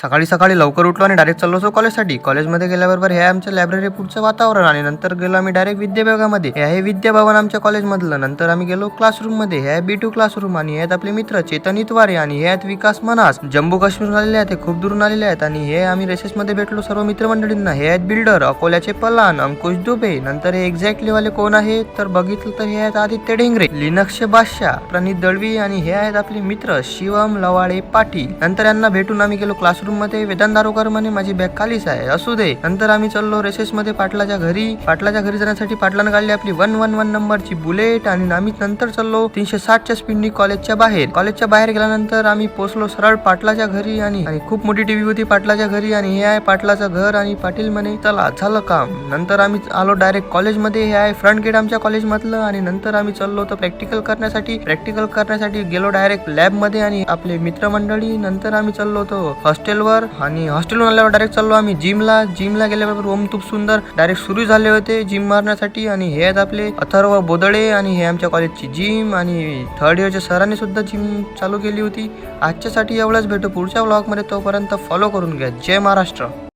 सकाळी सकाळी लवकर उठलो आणि डायरेक्ट चाललो होतो कॉलेजसाठी. कॉलेजमध्ये गेल्याबरोबर हे आमच्या लायब्ररी पुढचं वातावरण आणि नंतर गेलो आम्ही डायरेक्ट विद्याभवनामध्ये. हे आहे विद्याभवन आमच्या कॉलेजमधलं. नंतर आम्ही गेलो क्लासरूममध्ये. हे आहे B2 क्लासरूम आणि हे आहेत आपले मित्र चेतन इतवारे आणि हे आहेत विकास मनास. जम्मू काश्मीरहून आलेले आहेत, हे खूप दूरून आलेले आहेत आणि हे आम्ही रेसेसमध्ये भेटलो सर्व मित्रमंडळींना. हे आहेत बिल्डर अकोल्याचे पलान अंकुश दुबे. नंतर हे एक्झॅक्टली वाले कोण आहे तर बघितलं तर हे आहेत आदित्य ढेंगरे, लिनक्सचे बादशाह प्रणित दळवी आणि हे आहेत आपले मित्र शिवम लवाडे पाटील. नंतर यांना भेटून आम्ही गेलो क्लासरूम मध्ये. वेदांत दारोकर म्हणे माझी बॅग खालीच आहे, असू दे. नंतर आम्ही चाललो रेसेस मध्ये पाटलाच्या घरी. पाटलाच्या घरी जाण्यासाठी पाटलानं काढली आपली 111 नंबरची बुलेट आणि आम्ही नंतर चाललो 360च्या स्पीडनी कॉलेजच्या बाहेर. कॉलेजच्या बाहेर गेल्यानंतर आम्ही पोहोचलो सरळ पाटलाच्या घरी आणि खूप मोठी टीव्ही होती पाटलाच्या घरी आणि हे आहे पाटलाचं घर आणि पाटील म्हणे चला झालं काम. नंतर आम्ही आलो डायरेक्ट कॉलेजमध्ये. हे आहे फ्रंट गेट आमच्या कॉलेज मधलं आणि नंतर आम्ही चाललो होतो प्रॅक्टिकल करण्यासाठी गेलो डायरेक्ट लॅब मध्ये आणि आपले मित्रमंडळी. नंतर आम्ही चाललो होतो हॉस्टेलवर आणि हॉस्टेलवर आल्यावर डायरेक्ट चाललो आम्ही जिमला गेल्याबरोबर ओम खूप सुंदर डायरेक्ट सुरू झाले होते जिम मारण्यासाठी. आणि हे आहेत आपले अथर्व बोदळे आणि हे आमच्या कॉलेजची जिम आणि थर्ड इयरच्या सरांनी सुद्धा जिम चालू केली होती. आजच्यासाठी एवढंच. भेटू पुढच्या व्लॉग मध्ये, तोपर्यंत फॉलो करून घ्या. जय महाराष्ट्र.